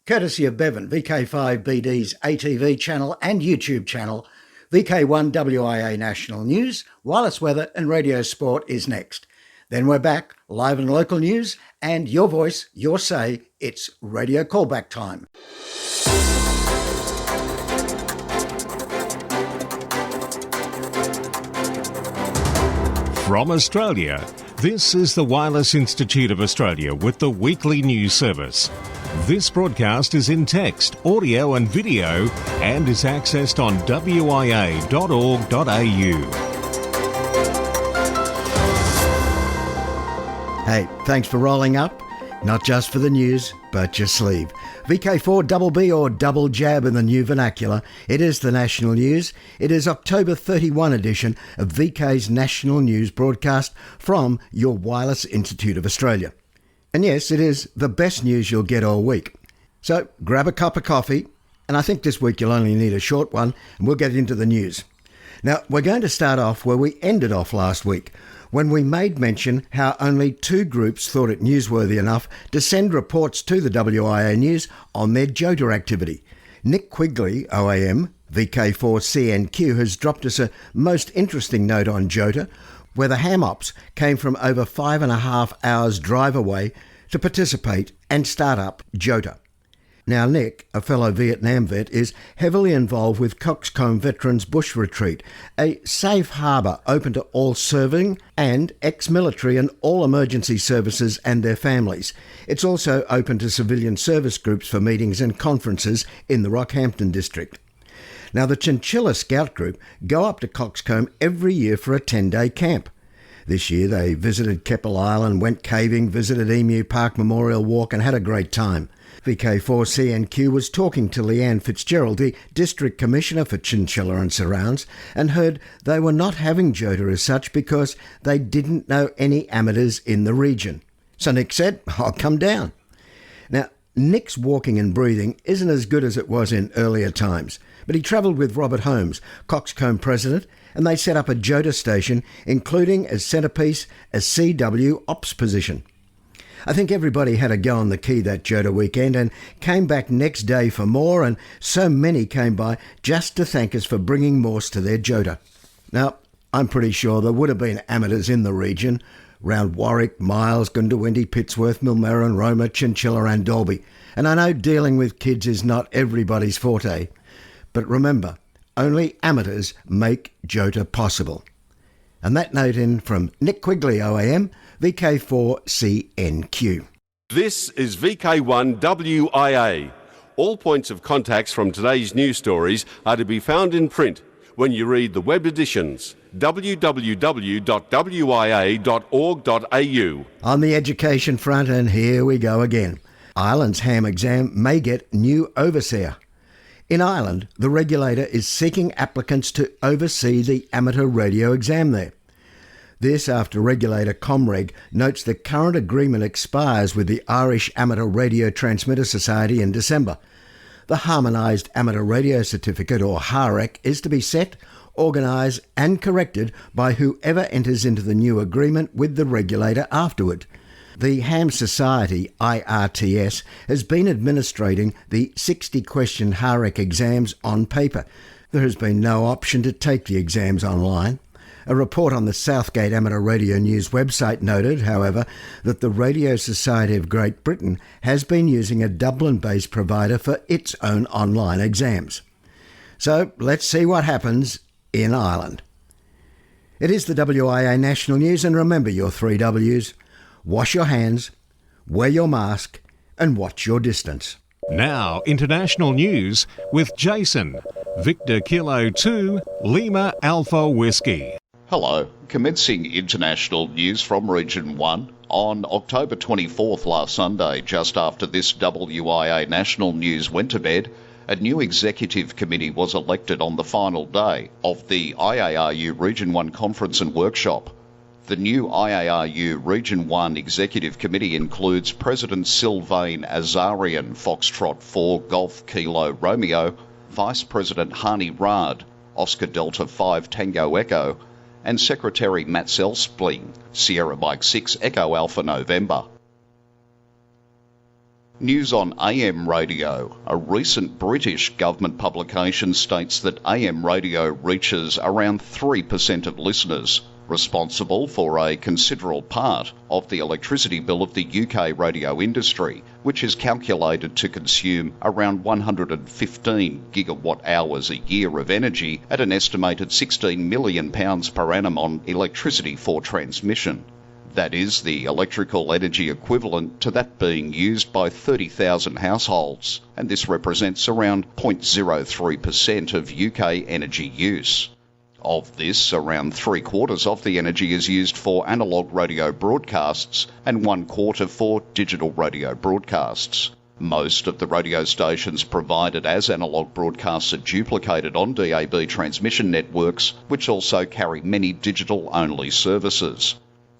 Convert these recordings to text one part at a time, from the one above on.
courtesy of Bevan, VK5BD's ATV channel and YouTube channel. VK1WIA National News, wireless weather and radio sport is next. Then we're back, live and local news, and your voice, your say. It's radio callback time. From Australia, this is the Wireless Institute of Australia with the weekly news service. This broadcast is in text, audio and video and is accessed on wia.org.au. Hey, thanks for rolling up. Not just for the news, but your sleeve. VK1WIA or double jab in the new vernacular. It is the national news. It is October 31 edition of VK's national news broadcast from your Wireless Institute of Australia. And yes, it is the best news you'll get all week. So grab a cup of coffee, and I think this week you'll only need a short one, and we'll get into the news. Now, we're going to start off where we ended off last week, when we made mention how only two groups thought it newsworthy enough to send reports to the WIA News on their JOTA activity. Nick Quigley, OAM, VK4CNQ, has dropped us a most interesting note on JOTA, where the ham-ops came from over 5.5 hours drive away to participate and start up JOTA. Now, Nick, a fellow Vietnam vet, is heavily involved with Coxcomb Veterans Bush Retreat, a safe harbour open to all serving and ex-military and all emergency services and their families. It's also open to civilian service groups for meetings and conferences in the Rockhampton district. Now, the Chinchilla Scout Group go up to Coxcomb every year for a 10-day camp. This year they visited Keppel Island, went caving, visited Emu Park Memorial Walk and had a great time. VK4CNQ was talking to Leanne Fitzgerald, the District Commissioner for Chinchilla and Surrounds, and heard they were not having JOTA as such because they didn't know any amateurs in the region. So Nick said, I'll come down. Now, Nick's walking and breathing isn't as good as it was in earlier times, but he travelled with Robert Holmes, Coxcomb President, and they set up a JOTA station, including as centrepiece a CW ops position. I think everybody had a go on the key that JOTA weekend and came back next day for more, and so many came by just to thank us for bringing Morse to their JOTA. Now, I'm pretty sure there would have been amateurs in the region, round Warwick, Miles, Goondiwindi, Pittsworth, Millmerran, Roma, Chinchilla and Dalby, and I know dealing with kids is not everybody's forte. But remember, only amateurs make JOTA possible. And that note in from Nick Quigley, OAM, VK4CNQ. This is VK1WIA. All points of contacts from today's news stories are to be found in print when you read the web editions, www.wia.org.au. On the education front, and here we go again. Ireland's ham exam may get new overseer. In Ireland, the regulator is seeking applicants to oversee the amateur radio exam there. This after regulator Comreg notes the current agreement expires with the Irish Amateur Radio Transmitter Society in December. The Harmonised Amateur Radio Certificate, or HAREC, is to be set, organised and corrected by whoever enters into the new agreement with the regulator afterward. The Ham Society, IRTS, has been administrating the 60-question HAREC exams on paper. There has been no option to take the exams online. A report on the Southgate Amateur Radio News website noted, however, that the Radio Society of Great Britain has been using a Dublin-based provider for its own online exams. So let's see what happens in Ireland. It is the WIA National News, and remember your 3 Ws. Wash your hands, wear your mask, and watch your distance. Now, international news with Jason, Victor Kilo 2, Lima Alpha Whiskey. Hello, commencing international news from Region 1 on October 24th last Sunday, just after this WIA national news went to bed. A new executive committee was elected on the final day of the IARU Region 1 conference and workshop. The new IARU Region 1 Executive Committee includes President Sylvain Azarian, Foxtrot 4 Golf Kilo Romeo, Vice President Hani Rad, Oscar Delta 5 Tango Echo, and Secretary Matt Selspling, Sierra Mike 6 Echo Alpha November. News on AM radio. A recent British government publication states that AM radio reaches around 3% of listeners, responsible for a considerable part of the electricity bill of the UK radio industry, which is calculated to consume around 115 gigawatt hours a year of energy at an estimated £16 million per annum on electricity for transmission. That is the electrical energy equivalent to that being used by 30,000 households, and this represents around 0.03% of UK energy use. Of this, around 3/4 of the energy is used for analogue radio broadcasts and 1/4 for digital radio broadcasts. Most of the radio stations provided as analogue broadcasts are duplicated on DAB transmission networks, which also carry many digital-only services.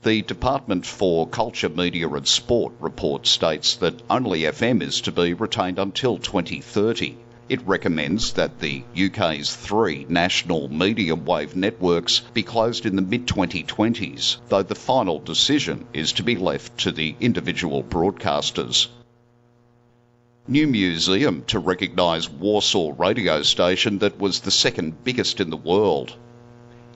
The Department for Culture, Media and Sport report states that only FM is to be retained until 2030. It recommends that the UK's 3 national medium wave networks be closed in the mid-2020s, though the final decision is to be left to the individual broadcasters. New museum to recognise Warsaw radio station that was the second biggest in the world.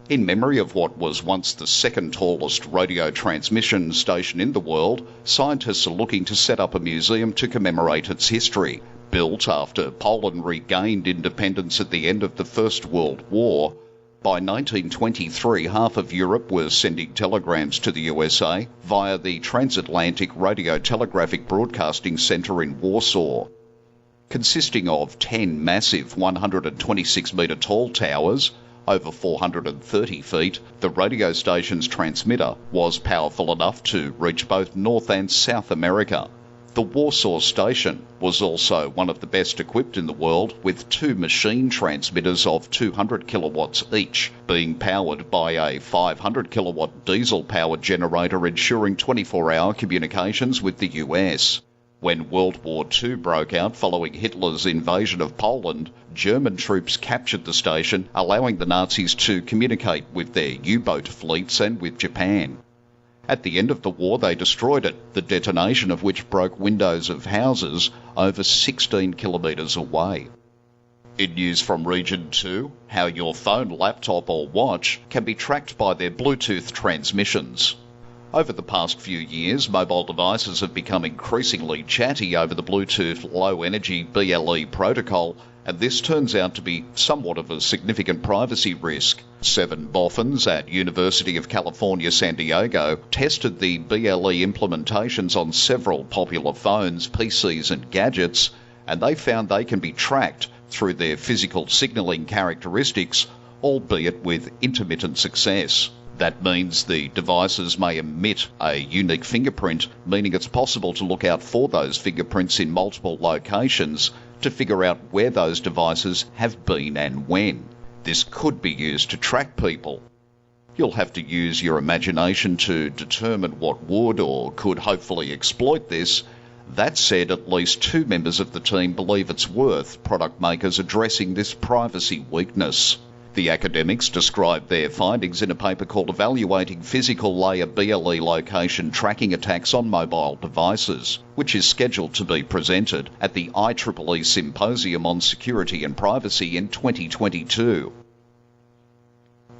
In memory of what was once the second tallest radio transmission station in the world, scientists are looking to set up a museum to commemorate its history. Built after Poland regained independence at the end of the First World War, by 1923 half of Europe was sending telegrams to the USA via the Transatlantic Radio Telegraphic Broadcasting Centre in Warsaw. Consisting of 10 massive 126-metre tall towers, over 430 feet, the radio station's transmitter was powerful enough to reach both North and South America. The Warsaw station was also one of the best equipped in the world, with 2 machine transmitters of 200 kilowatts each, being powered by a 500 kilowatt diesel-powered generator ensuring 24-hour communications with the US. When World War II broke out following Hitler's invasion of Poland, German troops captured the station, allowing the Nazis to communicate with their U-boat fleets and with Japan. At the end of the war, they destroyed it, the detonation of which broke windows of houses over 16 kilometres away. In news from Region 2, how your phone, laptop or watch can be tracked by their Bluetooth transmissions. Over the past few years, mobile devices have become increasingly chatty over the Bluetooth low-energy BLE protocol, and this turns out to be somewhat of a significant privacy risk. 7 boffins at University of California, San Diego tested the BLE implementations on several popular phones, PCs and gadgets, and they found they can be tracked through their physical signalling characteristics, albeit with intermittent success. That means the devices may emit a unique fingerprint, meaning it's possible to look out for those fingerprints in multiple locations to figure out where those devices have been and when. This could be used to track people. You'll have to use your imagination to determine what would or could hopefully exploit this. That said, at least 2 members of the team believe it's worth product makers addressing this privacy weakness. The academics described their findings in a paper called Evaluating Physical Layer BLE Location Tracking Attacks on Mobile Devices, which is scheduled to be presented at the IEEE Symposium on Security and Privacy in 2022.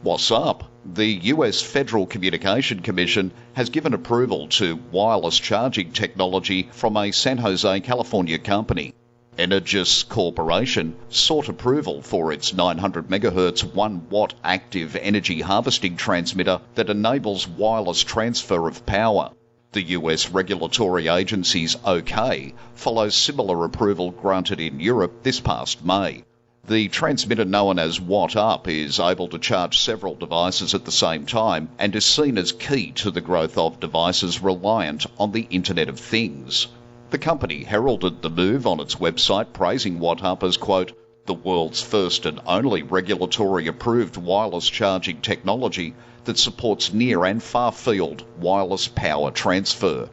What's up? The US Federal Communication Commission has given approval to wireless charging technology from a San Jose, California company. Energis Corporation sought approval for its 900 MHz 1 watt active energy harvesting transmitter that enables wireless transfer of power. The US regulatory agency's OK follows similar approval granted in Europe this past May. The transmitter, known as Watt Up, is able to charge several devices at the same time and is seen as key to the growth of devices reliant on the Internet of Things. The company heralded the move on its website, praising Watt Up as, quote, the world's first and only regulatory approved wireless charging technology that supports near and far field wireless power transfer.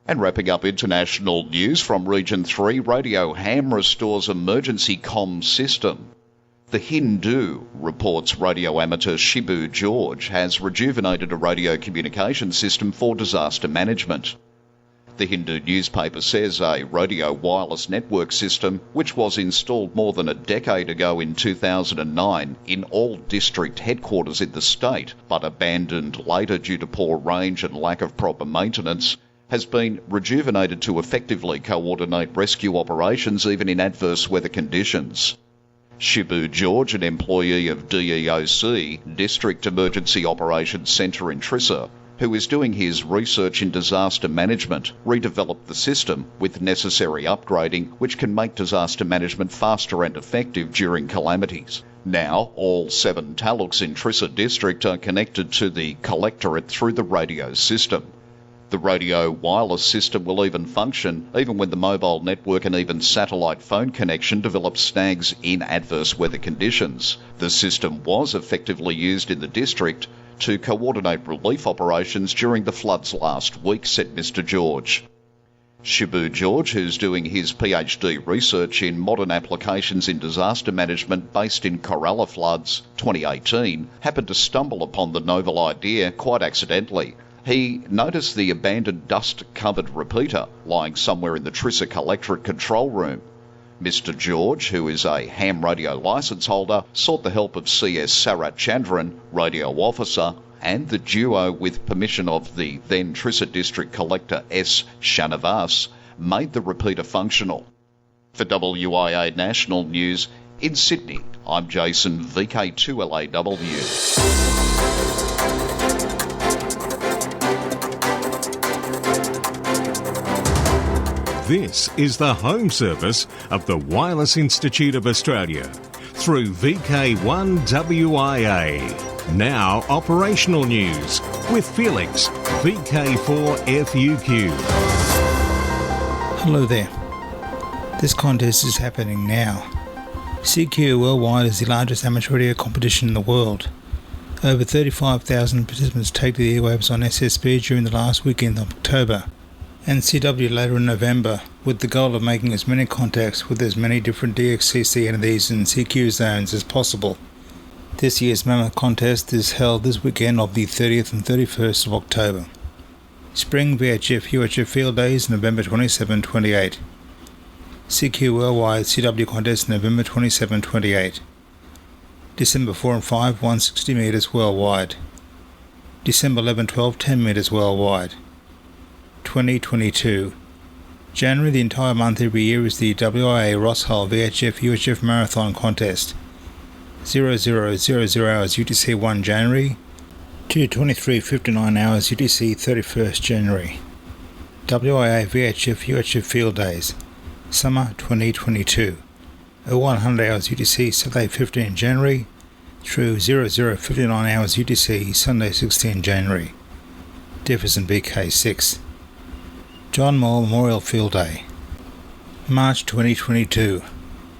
And wrapping up international news from Region 3, Radio Ham restores emergency comm system. The Hindu reports radio amateur Shibu George has rejuvenated a radio communication system for disaster management. The Hindu newspaper says a radio wireless network system, which was installed more than a decade ago in 2009 in all district headquarters in the state, but abandoned later due to poor range and lack of proper maintenance, has been rejuvenated to effectively coordinate rescue operations even in adverse weather conditions. Shibu George, an employee of DEOC, District Emergency Operations Centre in Trissa, who is doing his research in disaster management, redeveloped the system with necessary upgrading which can make disaster management faster and effective during calamities. Now, all 7 taluks in Trissa district are connected to the collectorate through the radio system. The radio wireless system will even function even when the mobile network and even satellite phone connection develop snags in adverse weather conditions. The system was effectively used in the district to coordinate relief operations during the floods last week, said Mr. George. Shibu George, who's doing his PhD research in modern applications in disaster management based in Kerala floods 2018, happened to stumble upon the novel idea quite accidentally. He noticed the abandoned dust-covered repeater lying somewhere in the Trissa Collectorate control room. Mr. George, who is a ham radio licence holder, sought the help of CS Sarat Chandran, radio officer, and the duo, with permission of the then Trissa District Collector S. Shanavas, made the repeater functional. For WIA National News, in Sydney, I'm Jason, VK2WIA. This is the home service of the Wireless Institute of Australia through VK1WIA. Now operational news with Felix, VK4FUQ. Hello there. This contest is happening now. CQ Worldwide is the largest amateur radio competition in the world. Over 35,000 participants take to the airwaves on SSB during the last weekend of October, and CW later in November, with the goal of making as many contacts with as many different DXCC entities and CQ zones as possible. This year's mammoth contest is held this weekend of the 30th and 31st of October. Spring VHF-UHF Field Days November 27-28. CQ Worldwide CW Contest November 27-28. December 4 and 5 160 metres worldwide. December 11-12 10 metres worldwide. 2022. January, the entire month every year, is the WIA Rosshull VHF-UHF Marathon Contest. 0000 hours UTC 1 January to 23:59 hours UTC 31st January. WIA VHF-UHF Field Days. Summer 2022. 0100 hours UTC Saturday 15 January through 00:59 hours UTC Sunday 16 January. Jefferson BK6. John Moore Memorial Field Day. March 2022.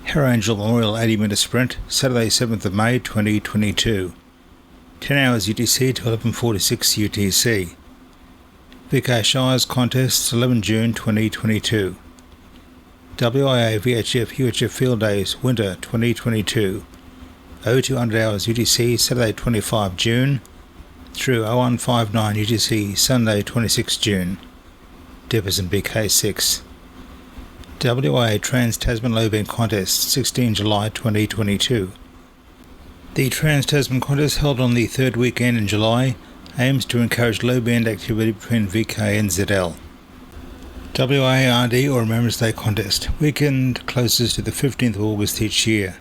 Harrow Angel Memorial 80-metre Sprint, Saturday 7th of May 2022. 10 hours UTC to 11:46 UTC. VK Shires Contest 11 June 2022. WIA VHF-UHF Field Days Winter 2022. 0200 hours UTC Saturday 25 June through 0159 UTC Sunday 26 June. Jefferson BK6. WIA Trans-Tasman Low Bend Contest 16 July 2022. The Trans-Tasman Contest, held on the third weekend in July, aims to encourage low band activity between VK and ZL. WIARD or Remembrance Day Contest, weekend closest to the 15th of August each year.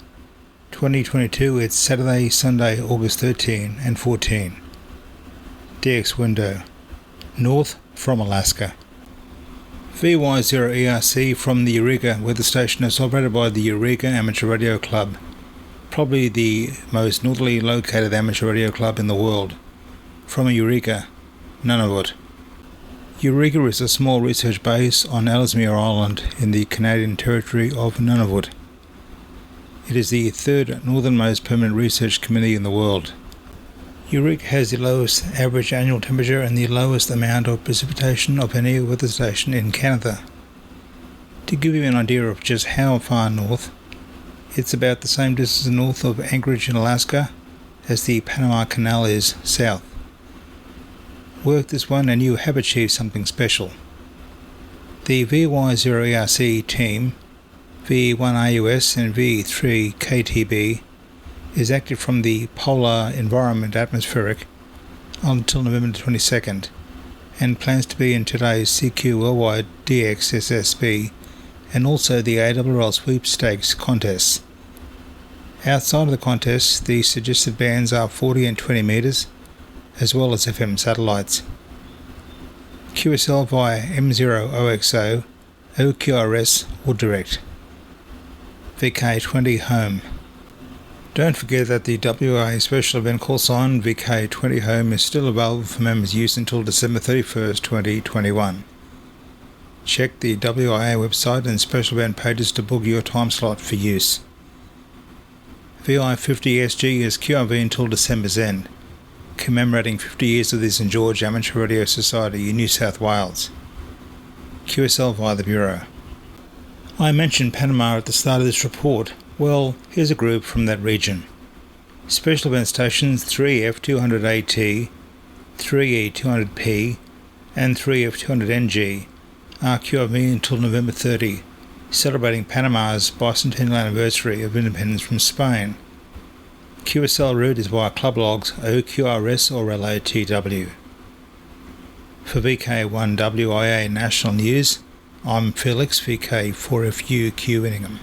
2022, it's Saturday, Sunday, August 13 and 14. DX window. North from Alaska. VY0ERC from the Eureka weather station is operated by the Eureka Amateur Radio Club, probably the most northerly located amateur radio club in the world. From Eureka, Nunavut. Eureka is a small research base on Ellesmere Island in the Canadian territory of Nunavut. It is the third northernmost permanent research community in the world. Eureka has the lowest average annual temperature and the lowest amount of precipitation of any weather station in Canada. To give you an idea of just how far north, it's about the same distance north of Anchorage in Alaska as the Panama Canal is south. Work this one and you have achieved something special. The VY0ERC team, VK1WIA and V3KTB, is active from the polar environment atmospheric until November 22nd and plans to be in today's CQ Worldwide DXSSB and also the ARRL sweepstakes contests. Outside of the contests, the suggested bands are 40 and 20 metres, as well as FM satellites. QSL via M0OXO, OQRS or direct. VK20 Home. Don't forget that the WIA special event call sign VK20 Home is still available for members' use until December 31st, 2021. Check the WIA website and special event pages to book your time slot for use. VI50SG is QRV until December's end, commemorating 50 years of the St George Amateur Radio Society in New South Wales. QSL via the Bureau. I mentioned Panama at the start of this report. Well, here's a group from that region. Special event stations 3F200AT, 3E200P and 3F200NG are QRV until November 30, celebrating Panama's bicentennial anniversary of independence from Spain. QSL route is via club logs OQRS or Relay TW. For VK1WIA National News, I'm Felix, VK4FU Winningham.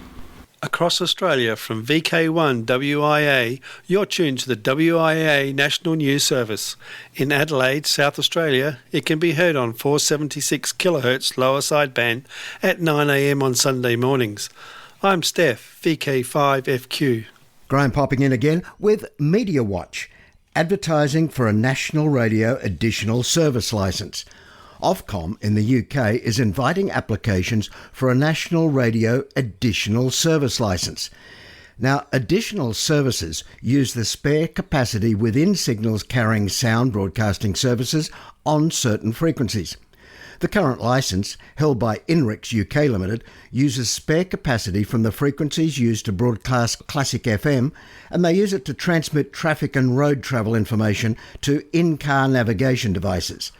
Across Australia from VK1WIA, you're tuned to the WIA National News Service. In Adelaide, South Australia, it can be heard on 476 kHz lower sideband at 9 a.m. on Sunday mornings. I'm Steph, VK5FQ. Graham popping in again with Media Watch, advertising for a national radio additional service licence. Ofcom in the UK is inviting applications for a national radio additional service licence. Now, additional services use the spare capacity within signals carrying sound broadcasting services on certain frequencies. The current licence, held by Inrix UK Limited, uses spare capacity from the frequencies used to broadcast classic FM, and they use it to transmit traffic and road travel information to in-car navigation devices.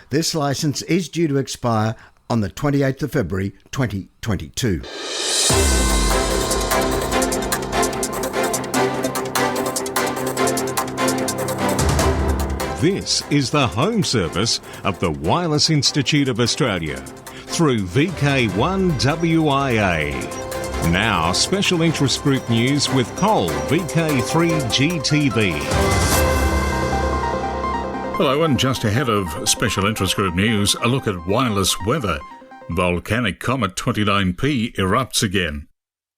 This licence is due to expire on the 28th of February 2022. This is the home service of the Wireless Institute of Australia through VK1WIA. Now, special interest group news with Cole, VK3GTB. Hello, and just ahead of special interest group news, a look at wireless weather. Volcanic Comet 29P erupts again.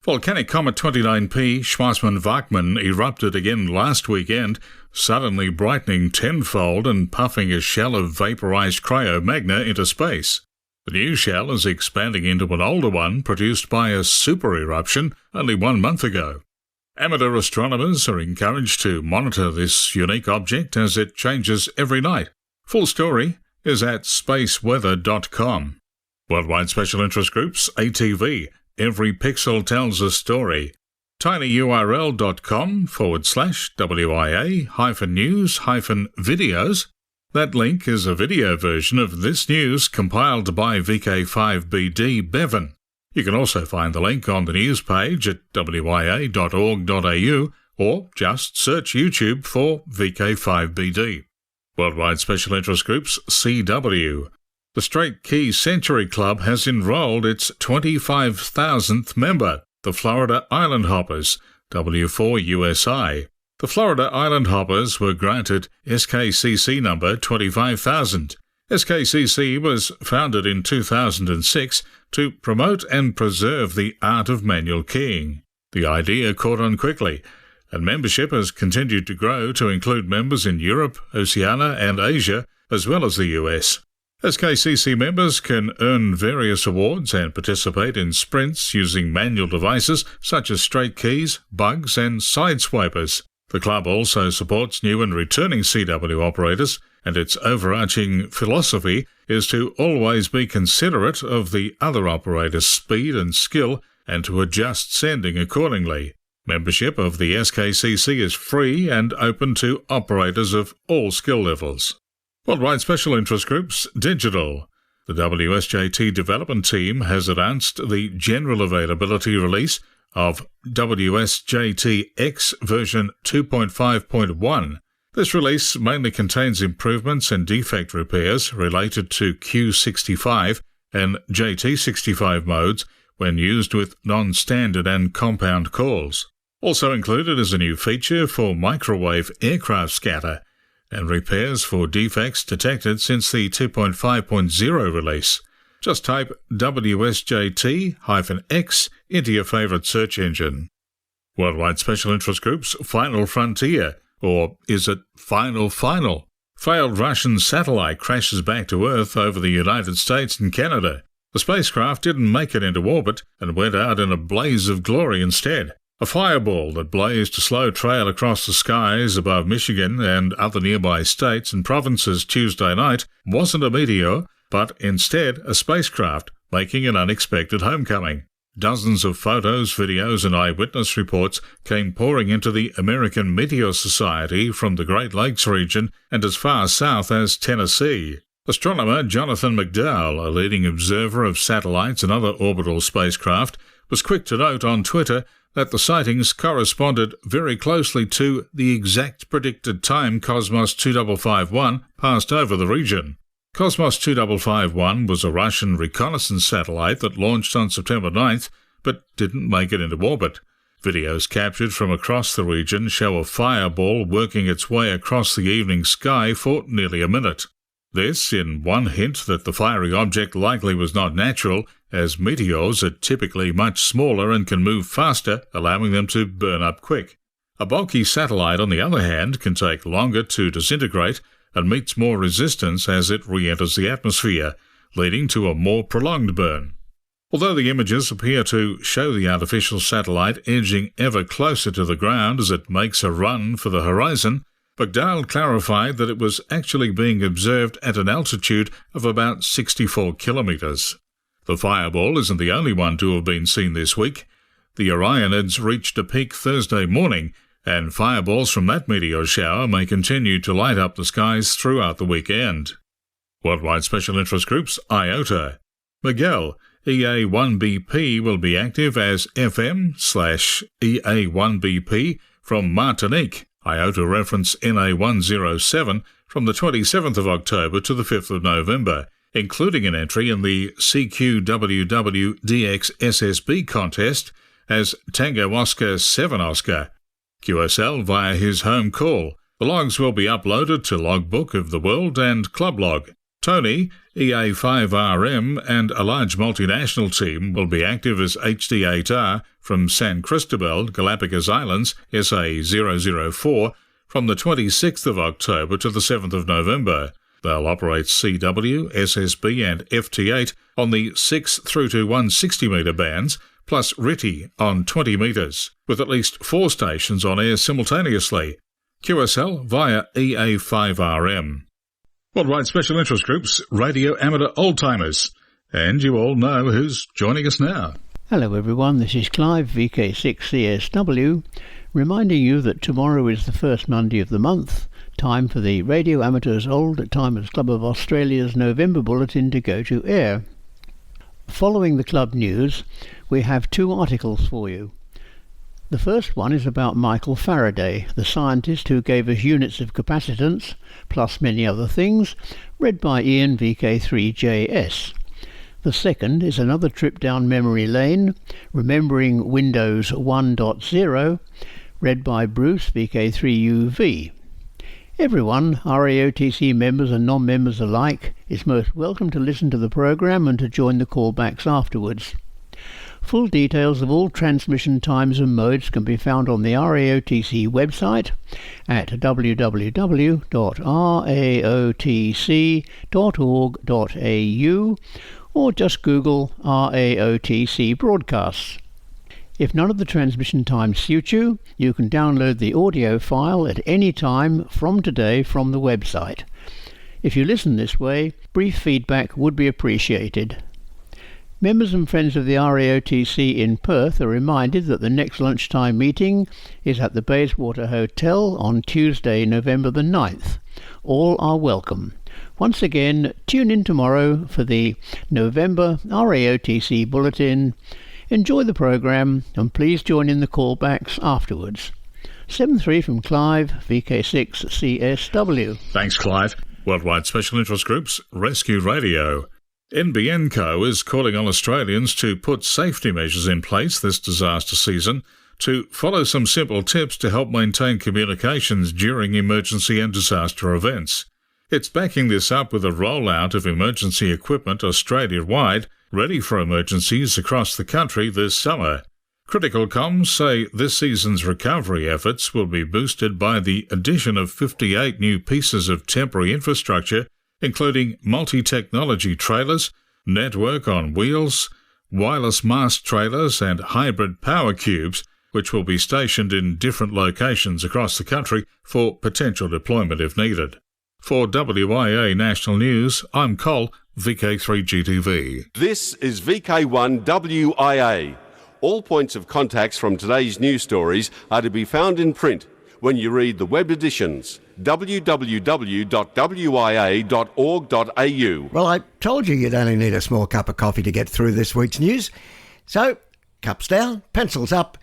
Volcanic Comet 29P Schwarzmann-Wachmann erupted again last weekend, suddenly brightening tenfold and puffing a shell of vaporized cryomagna into space. The new shell is expanding into an older one produced by a super eruption only 1 month ago. Amateur astronomers are encouraged to monitor this unique object as it changes every night. Full story is at spaceweather.com. Worldwide Special Interest Groups, ATV. Every pixel tells a story. tinyurl.com/WIA-news-videos. That link is a video version of this news compiled by VK5BD Bevan. You can also find the link on the news page at wia.org.au or just search YouTube for VK5BD. Worldwide Special Interest Groups, CW. The Straight Key Century Club has enrolled its 25,000th member, the Florida Island Hoppers, W4USI. The Florida Island Hoppers were granted SKCC number 25,000. SKCC was founded in 2006 to promote and preserve the art of manual keying. The idea caught on quickly, and membership has continued to grow to include members in Europe, Oceania and Asia, as well as the US. SKCC members can earn various awards and participate in sprints using manual devices such as straight keys, bugs and sideswipers. The club also supports new and returning CW operators, and its overarching philosophy is to always be considerate of the other operator's speed and skill and to adjust sending accordingly. Membership of the SKCC is free and open to operators of all skill levels. Worldwide Special Interest Groups, Digital. The WSJT development team has announced the general availability release of WSJT-X version 2.5.1. This release mainly contains improvements and defect repairs related to Q65 and JT65 modes when used with non-standard and compound calls. Also included is a new feature for microwave aircraft scatter and repairs for defects detected since the 2.5.0 release. Just type WSJT-X into your favourite search engine. Worldwide Special Interest Group's Final Frontier, or is it Final? Failed Russian satellite crashes back to Earth over the United States and Canada. The spacecraft didn't make it into orbit and went out in a blaze of glory instead. A fireball that blazed a slow trail across the skies above Michigan and other nearby states and provinces Tuesday night wasn't a meteor, but instead a spacecraft making an unexpected homecoming. Dozens of photos, videos and eyewitness reports came pouring into the American Meteor Society from the Great Lakes region and as far south as Tennessee. Astronomer Jonathan McDowell, a leading observer of satellites and other orbital spacecraft, was quick to note on Twitter that the sightings corresponded very closely to the exact predicted time Cosmos 2551 passed over the region. Cosmos 2551 was a Russian reconnaissance satellite that launched on September 9th, but didn't make it into orbit. Videos captured from across the region show a fireball working its way across the evening sky for nearly a minute. This, in one hint that the fiery object likely was not natural, as meteors are typically much smaller and can move faster, allowing them to burn up quick. A bulky satellite, on the other hand, can take longer to disintegrate and meets more resistance as it re-enters the atmosphere, leading to a more prolonged burn. Although the images appear to show the artificial satellite edging ever closer to the ground as it makes a run for the horizon, McDowell clarified that it was actually being observed at an altitude of about 64 kilometres. The fireball isn't the only one to have been seen this week. The Orionids reached a peak Thursday morning, and fireballs from that meteor shower may continue to light up the skies throughout the weekend. Worldwide Special Interest Group's IOTA. Miguel, EA1BP will be active as FM/EA1BP from Martinique, IOTA reference NA107, from the 27th of October to the 5th of November, including an entry in the CQWW DX-SSB contest as Tango Oscar 7 Oscar. QSL via his home call. The logs will be uploaded to Logbook of the World and Club Log. Tony, EA5RM, and a large multinational team will be active as HD8R from San Cristobal, Galapagos Islands, SA004, from the 26th of October to the 7th of November. They'll operate CW, SSB and FT8 on the 6 through to 160 metre bands, plus RITI on 20 metres, with at least 4 stations on air simultaneously. QSL via EA5RM. Worldwide Special Interest Group's Radio Amateur Oldtimers. And you all know who's joining us now. Hello everyone, this is Clive, VK6CSW, reminding you that tomorrow is the first Monday of the month, time for the Radio Amateurs Old Timers Club of Australia's November Bulletin to go to air. Following the club news, we have 2 articles for you. The first one is about Michael Faraday, the scientist who gave us units of capacitance, plus many other things, read by Ian VK3JS. The second is another trip down memory lane, remembering Windows 1.0, read by Bruce VK3UV. Everyone, RAOTC members and non-members alike, is most welcome to listen to the programme and to join the callbacks afterwards. Full details of all transmission times and modes can be found on the RAOTC website at www.raotc.org.au or just Google RAOTC broadcasts. If none of the transmission times suit you, you can download the audio file at any time from today from the website. If you listen this way, brief feedback would be appreciated. Members and friends of the RAOTC in Perth are reminded that the next lunchtime meeting is at the Bayswater Hotel on Tuesday, November the 9th. All are welcome. Once again, tune in tomorrow for the November RAOTC Bulletin. Enjoy the programme and please join in the callbacks afterwards. 7-3 from Clive, VK6CSW. Thanks, Clive. Worldwide Special Interest Groups, Rescue Radio. NBN Co is calling on Australians to put safety measures in place this disaster season, to follow some simple tips to help maintain communications during emergency and disaster events. It's backing this up with a rollout of emergency equipment Australia-wide, ready for emergencies across the country this summer. Critical Comms say this season's recovery efforts will be boosted by the addition of 58 new pieces of temporary infrastructure, including multi-technology trailers, network on wheels, wireless mast trailers and hybrid power cubes, which will be stationed in different locations across the country for potential deployment if needed. For WIA National News, I'm Col, VK3GTV. This is VK1WIA. All points of contacts from today's news stories are to be found in print when you read the web editions, www.wia.org.au. Well, I told you you'd only need a small cup of coffee to get through this week's news. So, cups down, pencils up.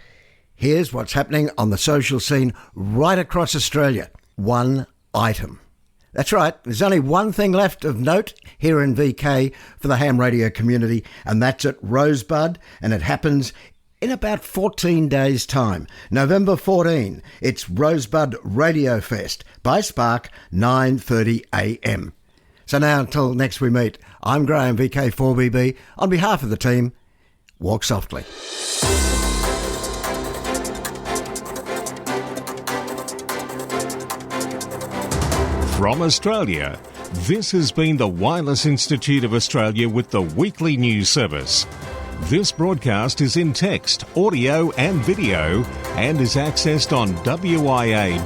Here's what's happening on the social scene right across Australia. One item. That's right, there's only one thing left of note here in VK for the ham radio community, and that's at Rosebud, and it happens in about 14 days' time. November 14, it's Rosebud Radio Fest by Spark, 9:30 a.m. So now, until next we meet, I'm Graham, VK4BB. On behalf of the team, walk softly. From Australia, this has been the Wireless Institute of Australia with the weekly news service. This broadcast is in text, audio and video and is accessed on wia.org.au.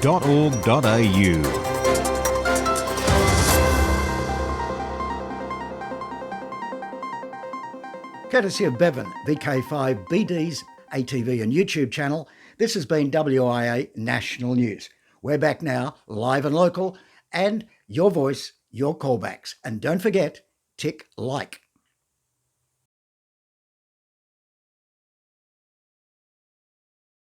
Courtesy of Bevan, VK5BD's ATV and YouTube channel, this has been WIA National News. We're back now, live and local, and your voice, your callbacks. And don't forget, tick like.